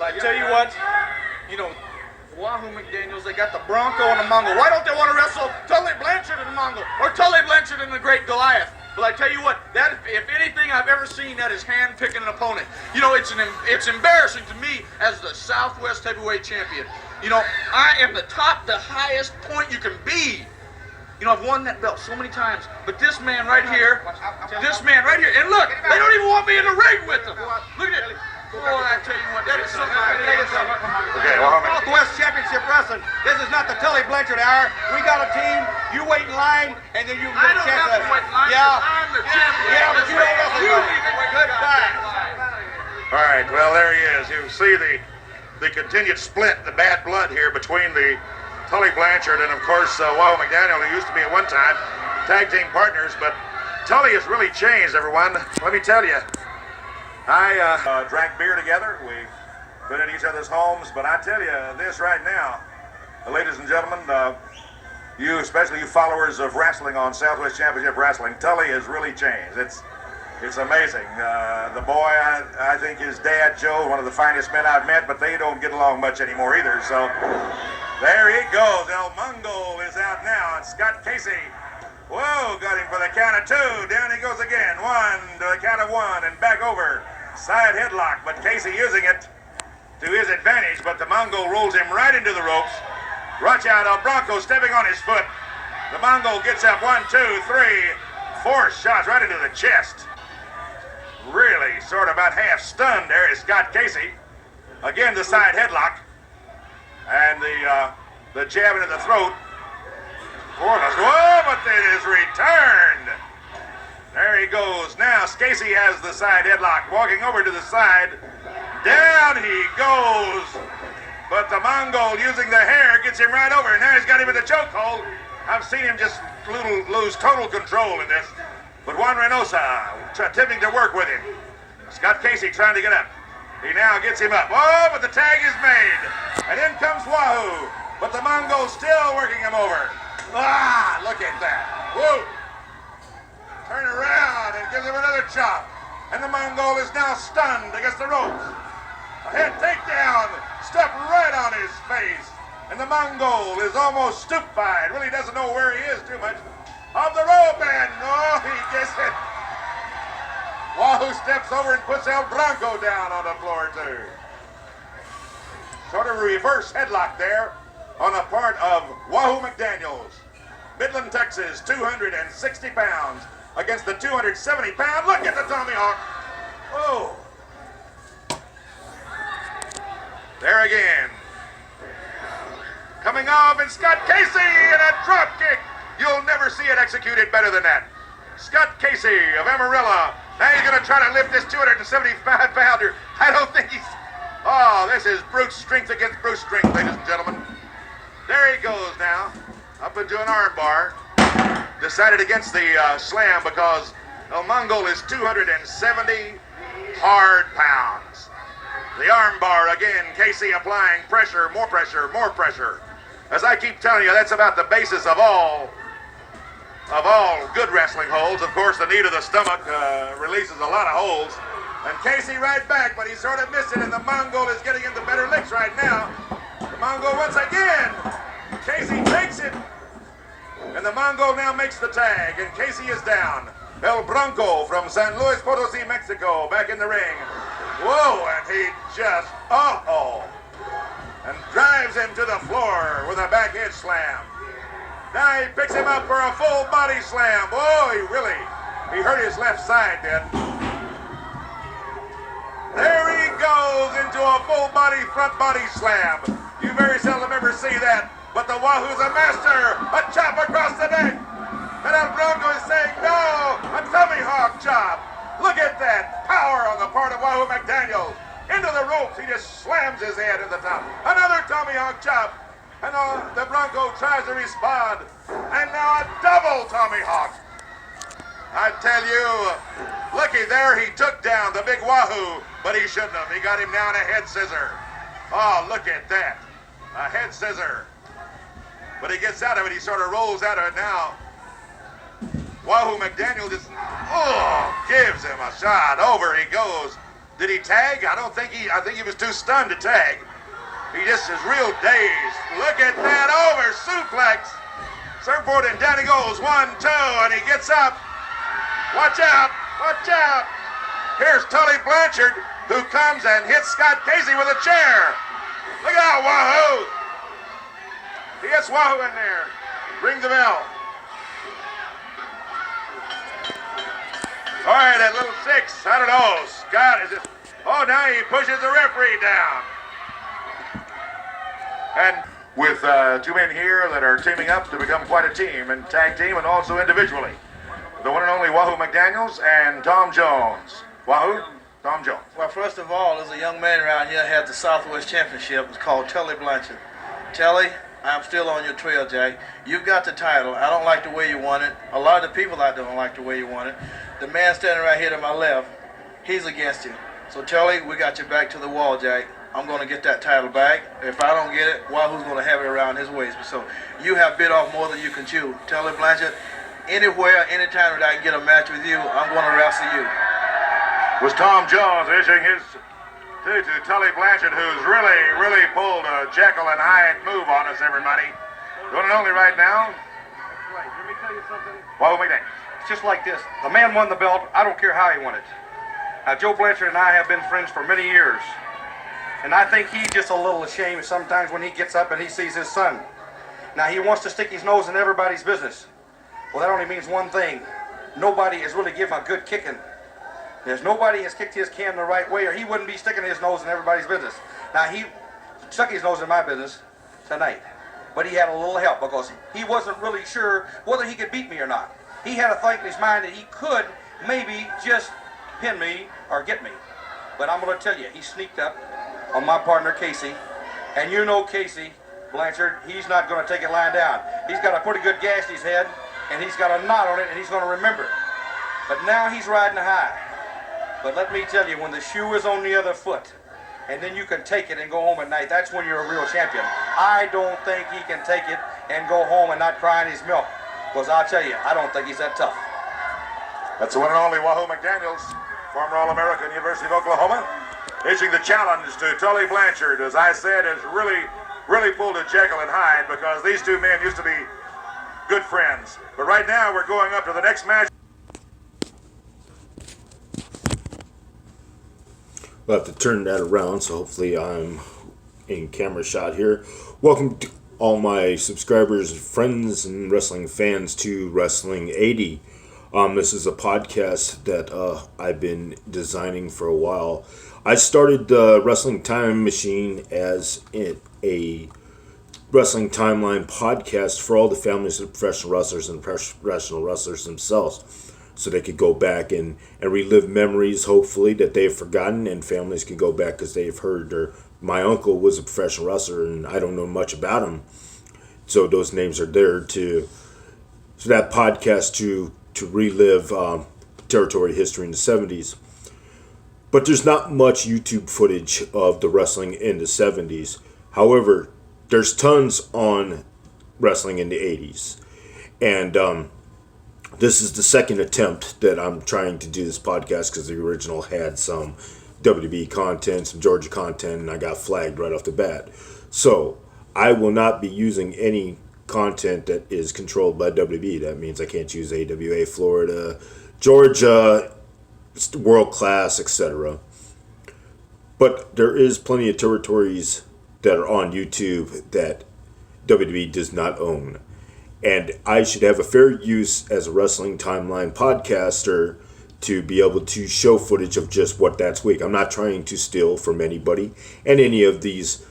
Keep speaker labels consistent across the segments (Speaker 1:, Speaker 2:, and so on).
Speaker 1: I tell you what, you know, Wahoo McDaniels, they got the Bronco and the Mongol. Why don't they want to wrestle Tully Blanchard and the Mongol, or Tully Blanchard and the Great Goliath? But I tell you what, that if anything I've ever seen, that is hand-picking an opponent. You know, it's embarrassing to me as the Southwest Heavyweight Champion. You know, I am the highest point you can be. You know, I've won that belt so many times, but this man right here, and look, they don't even want me in the ring with them. Look at it. Boy, I tell you what, that is something.
Speaker 2: Okay, well,
Speaker 3: Southwest Championship Wrestling. This is not the Tully Blanchard hour. We got a team. You wait in line, and then you get a chance to.
Speaker 1: I don't have to wait in line.
Speaker 3: Yeah.
Speaker 1: I'm the champion.
Speaker 3: Yeah, but you don't wrestle. Goodbye.
Speaker 2: all right, well, there he is. You see the continued split, the bad blood here between the Tully Blanchard and, of course, Wahoo McDaniel, who used to be at one time tag team partners. But Tully has really changed, everyone. Let me tell you. I drank beer together. We've been at each other's homes. But I tell you this right now, ladies and gentlemen, you, especially you followers of wrestling on Southwest Championship Wrestling, Tully has really changed. It's amazing. The boy, I think his dad, Joe, one of the finest men I've met, but they don't get along much anymore either. So there he goes. El Mongol is out now. And Scott Casey. Whoa, got him for the count of two. Down he goes again. One to the count of one and back over. Side headlock, but Casey using it to his advantage, but the Mongol rolls him right into the ropes. Watch out, El Bronco stepping on his foot. The Mongol gets up 1, 2, 3, 4 shots right into the chest. Really sort of about half stunned there is Scott Casey. Again, the side headlock. And the jab into the throat. Whoa, but it is returned. There he goes. Now, Casey has the side headlock. Walking over to the side. Down he goes. But the Mongol, using the hair, gets him right over. Now he's got him in the chokehold. I've seen him just lose total control in this. But Juan Reynosa attempting to work with him. Scott Casey trying to get up. He now gets him up. Oh, but the tag is made. And in comes Wahoo. But the Mongol still working him over. Ah, look at that. Whoa. Turn around and gives him another chop. And the Mongol is now stunned against the ropes. A head takedown. Step right on his face. And the Mongol is almost stupefied. Really doesn't know where he is too much. Off the rope, and he gets it. Wahoo steps over and puts El Bronco down on the floor too. Sort of a reverse headlock there on the part of Wahoo McDaniels. Midland, Texas, 260 pounds against the 270-pound. Look at the Tommy Hawk. Oh. There again. Coming off, and Scott Casey in a drop kick. You'll never see it executed better than that. Scott Casey of Amarillo. Now he's going to try to lift this 275-pounder. I don't think he's... Oh, this is brute strength against brute strength, ladies and gentlemen. There he goes now. Up into an arm bar. Decided against the slam because El Mongol is 270 hard pounds. The arm bar again. Casey applying pressure, more pressure, more pressure. As I keep telling you, that's about the basis of all good wrestling holds. Of course, the knee to the stomach releases a lot of holds. And Casey right back, but he's sort of missing, and the Mongol is getting into better licks right now. The Mongol once again. Casey takes it. And the Mongol now makes the tag, and Casey is down. El Bronco from San Luis Potosí, Mexico, back in the ring. Whoa, and he just, and drives him to the floor with a back head slam. Now he picks him up for a full body slam. He hurt his left side then. There he goes into a full body front body slam. You very seldom ever see that, but the Wahoo's a master. A chop across the neck. And El Bronco is saying, no, a Tommy Hawk chop. Look at that power on the part of Wahoo McDaniels. Into the ropes, he just slams his head at the top. Another Tommy Hawk chop. And the Bronco tries to respond. And now a double Tommy Hawk. I tell you, looky there, he took down the big Wahoo, but he shouldn't have. He got him down a head scissor. Oh, look at that. A head scissor. But he gets out of it. He sort of rolls out of it now. Wahoo McDaniel just, gives him a shot. Over he goes. Did he tag? I think he was too stunned to tag. He just is real dazed. Look at that, over suplex. Surfboard, and down he goes. 1, 2, and he gets up. Watch out, watch out. Here's Tully Blanchard, who comes and hits Scott Casey with a chair. Look out, Wahoo. He gets Wahoo in there. Ring the bell. All right, at little 6, I don't know. Scott, is it? Oh, now he pushes the referee down. And with 2 men here that are teaming up to become quite a team, and tag team and also individually. The one and only Wahoo McDaniels and Tom Jones. Wahoo, Tom Jones.
Speaker 4: Well, first of all, there's a young man around here had the Southwest Championship. It's called Tully Blanchard. Tully, I'm still on your trail, Jay. You've got the title. I don't like the way you won it. A lot of the people out there don't like the way you won it. The man standing right here to my left, he's against you. So, Tully, we got you back to the wall, Jay. I'm going to get that title back. If I don't get it, Wahoo's going to have it around his waist. So, you have bit off more than you can chew. Tully Blanchard, anywhere, anytime that I can get a match with you, I'm going to wrestle you.
Speaker 2: Was Tom Jones issuing his to Tully Blanchard, who's really pulled a Jekyll and Hyde move on us, everybody. One and only right now.
Speaker 3: That's right. Let me tell you something.
Speaker 2: Wahoo McDaniels.
Speaker 3: It's just like this. The man won the belt. I don't care how he won it. Joe Blanchard and I have been friends for many years. And I think he's just a little ashamed sometimes when he gets up and he sees his son. Now, he wants to stick his nose in everybody's business. Well, that only means one thing. Nobody has really given a good kicking. There's nobody has kicked his can the right way, or he wouldn't be sticking his nose in everybody's business. Now, he stuck his nose in my business tonight. But he had a little help because he wasn't really sure whether he could beat me or not. He had a thought in his mind that he could maybe just pin me or get me. But I'm going to tell you, he sneaked up on my partner, Casey. And you know Casey Blanchard, he's not going to take it lying down. He's got a pretty good gash in his head, and he's got a knot on it, and he's going to remember. But now he's riding high. But let me tell you, when the shoe is on the other foot, and then you can take it and go home at night, that's when you're a real champion. I don't think he can take it and go home and not cry in his milk. Because I'll tell you, I don't think he's that tough.
Speaker 2: That's the one and only Wahoo McDaniels, former All-American, University of Oklahoma, issuing the challenge to Tully Blanchard. As I said, has really pulled a Jekyll and Hyde because these two men used to be good friends. But right now, we're going up to the next match.
Speaker 5: We'll have to turn that around, so hopefully I'm in camera shot here. Welcome to all my subscribers, friends, and wrestling fans to Wrestling 80. This is a podcast that I've been designing for a while. I started Wrestling Time Machine as a wrestling timeline podcast for all the families of professional wrestlers and professional wrestlers themselves, so they could go back and relive memories, hopefully, that they've forgotten, and families can go back because they've heard. Or my uncle was a professional wrestler, and I don't know much about him, so those names are there to so that podcast to relive territory history in the 70s. But there's not much YouTube footage of the wrestling in the 70s. However, there's tons on wrestling in the 80s, and this is the second attempt that I'm trying to do this podcast because the original had some WWE content, some Georgia content, and I got flagged right off the bat. So I will not be using any content that is controlled by WWE. That means I can't use AWA, Florida, Georgia, World Class, etc. But there is plenty of territories that are on YouTube that WWE does not own. And I should have a fair use as a wrestling timeline podcaster to be able to show footage of just what that's week. I'm not trying to steal from anybody. And any of these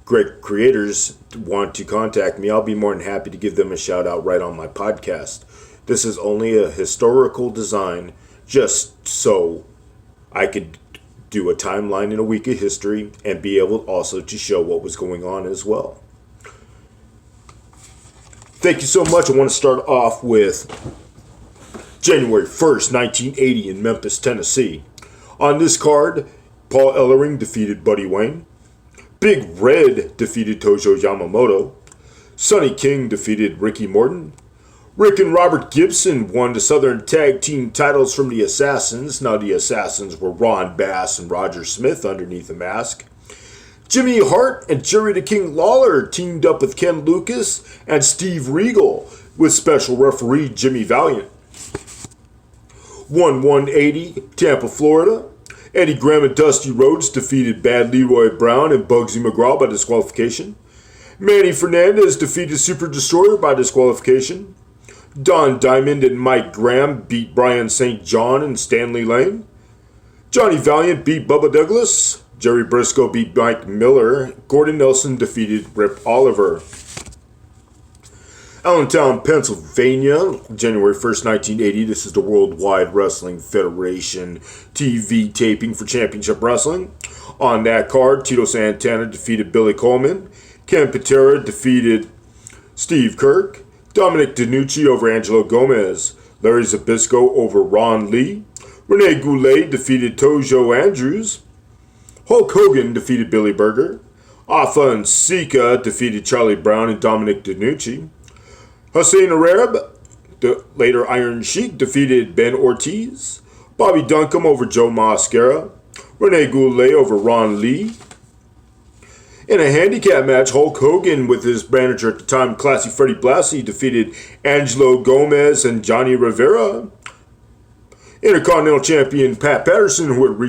Speaker 5: great creators want to contact me, I'll be more than happy to give them a shout out right on my podcast. This is only a historical design just so I could do a timeline in a week of history and be able also to show what was going on as well. Thank you so much. I want to start off with January 1st, 1980 in Memphis, Tennessee. On this card, Paul Ellering defeated Buddy Wayne. Big Red defeated Tojo Yamamoto. Sonny King defeated Ricky Morton. Rick and Robert Gibson won the Southern Tag Team titles from the Assassins. Now the Assassins were Ron Bass and Roger Smith underneath the mask. Jimmy Hart and Jerry the King Lawler teamed up with Ken Lucas and Steve Regal with special referee Jimmy Valiant. 180, Tampa, Florida. Eddie Graham and Dusty Rhodes defeated Bad Leroy Brown and Bugsy McGraw by disqualification. Manny Fernandez defeated Super Destroyer by disqualification. Don Diamond and Mike Graham beat Brian St. John and Stanley Lane. Johnny Valiant beat Bubba Douglas. Jerry Briscoe beat Mike Miller. Gordon Nelson defeated Rip Oliver. Allentown, Pennsylvania, January 1st, 1980. This is the Worldwide Wrestling Federation TV taping for Championship Wrestling. On that card, Tito Santana defeated Billy Coleman. Ken Patera defeated Steve Kirk. Dominic DiNucci over Angelo Gomez. Larry Zbyszko over Ron Lee. Rene Goulet defeated Tojo Andrews. Hulk Hogan defeated Billy Berger. Afa and Sika defeated Charlie Brown and Dominic DiNucci. Hussein Arab, the later Iron Sheik, defeated Ben Ortiz. Bobby Duncombe over Joe Mosquera. Rene Goulet over Ron Lee. In a handicap match, Hulk Hogan, with his manager at the time, Classy Freddie Blassie, defeated Angelo Gomez and Johnny Rivera. Intercontinental Champion Pat Patterson, who had recently